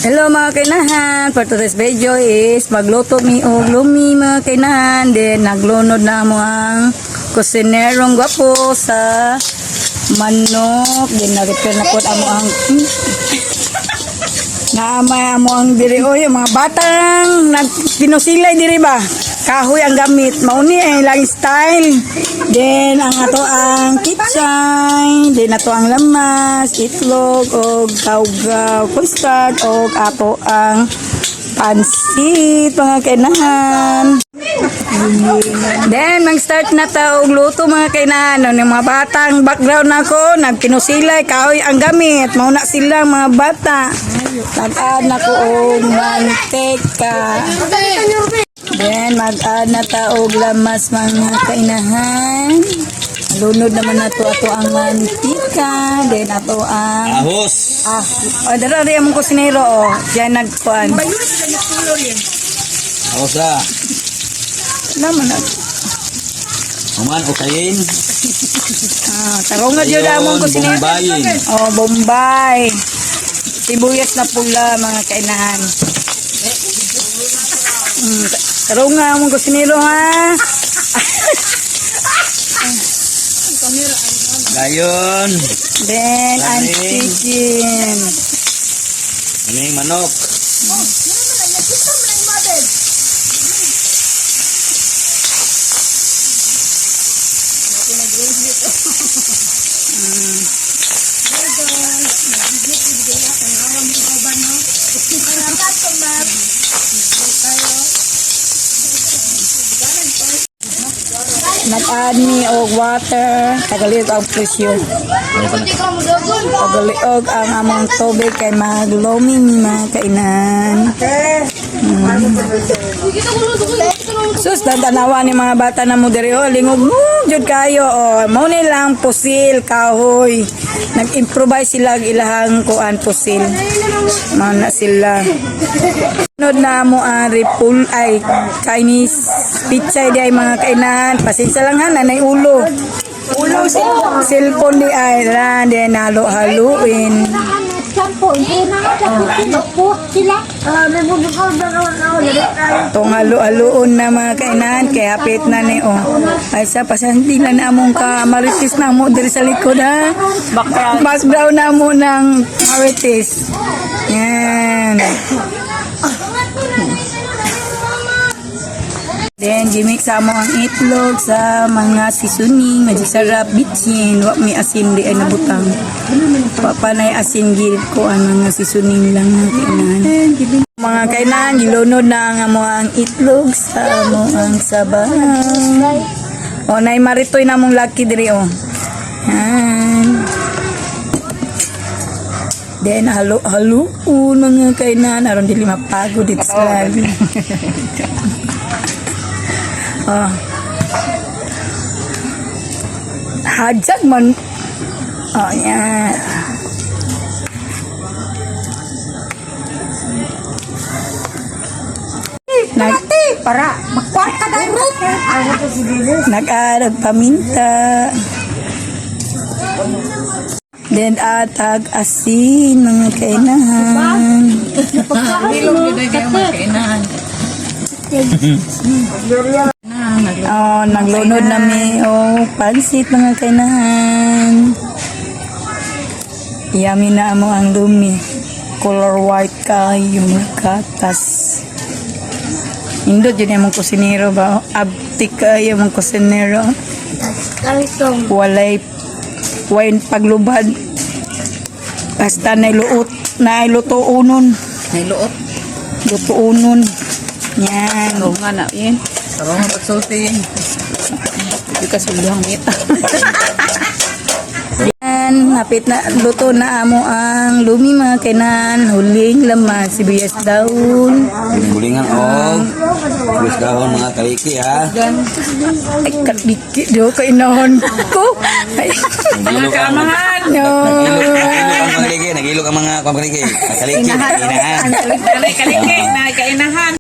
Hello mga kainahan, for today's video is magluto mi og lumi mga kainahan. Then naglunod na mo ang kusinerong gwapo sa manok. Then na-repair na po amo ang naamay amo ang diri o yung mga batang nagpinusilay diri ba. Kahoy ang gamit, mauni ay lang style. Then ang ato ang kitchen, then ato ang lamas, itlog og gawgaw, custard og ato ang pansit mga kainahan. Then mag-start na ta og luto mga kainahan. Yung mga batang background nako nagkinusilay, kahoy ang gamit, mauna sila mga bata. Nag-add na ko og mantika. Then, mag-add na taog lamas mga kainahan. Lunod naman na to ato ang mantika. Then, ato ang... Ahos! Darari among kusinero, oh. Diyan nagkuhan. Ahos na. Naman na. Maman, ukayin. Tarong nga dyan among kusinero. Bombayin. Oh, Bombay. Sibuyas na pula mga kainahan. Tarong nga among kusinero, ha? Gayon. Then, ang Kaning. chicken. Ano yung manok? Nag-add ni og water, tagaliog ang presyo. Tagaliog ang among tubig kay maglomi ni mga kainan. Sus, dandanawa ni mga bata na mo diri o lingog mo jud kayo o mo ni lang pusil kahoy. Nag-improvise sila og ilahang kuan pusil. Mana sila. Sunod na mo ang ripul ay Chinese pizza di ay mga kainan. Pasensya lang ha, nanay ulo. Ulo cellphone di ay ra din halo-haluin. Tong halo-haluon na mga kainan kaya hapit na ni o. Ay sa pasanti na among ka marites na mo diri sa likod ha. Background na mo ng marites. Yan. Then, gimik sa mo ang itlog sa mga seasoning. Medyo sarap, bitsin. Wak may asin di ay nabutang. Papanay asin gil ko ang mga seasoning lang na kainan. Mga kainan, gilunod na ang mo ang itlog sa mo ang sabaw. O, nay maritoy na mong laki diri o. Yan. Then, halo-halo mga kainan. Aron dili mapagod dito sa labi. Oh. Hajag man. Oh, yan. Para magkwarta tayo. Nag-arag paminta. Then atag asin mga kainahan. Oh, naglunod na mi pansit mga kainahan. Yummy na mo ang lumi. Color white kayo gatas. Indot yun yung kusinero ba? Abtik kayo yung kusinero. Walay paglubad. Basta nailuot. Nailutuunon. Nailuot. Lutuunon. Yan. Oo nga na, yun. Sarong pagsulti yun. Hindi ka sulyang mita. Yan. Hapit na. Luto na amo ang lumi mga kainan. Huling lamas. Sibuyas daon. Bulingan og. Plus dahon mga kaliki ha. Ay, kaliki. Diyo kainahan ko. Ay. Nagilog ang No. Nagilog ang mga kaliki. Kaliki. Inahan. Kaliki na kainahan.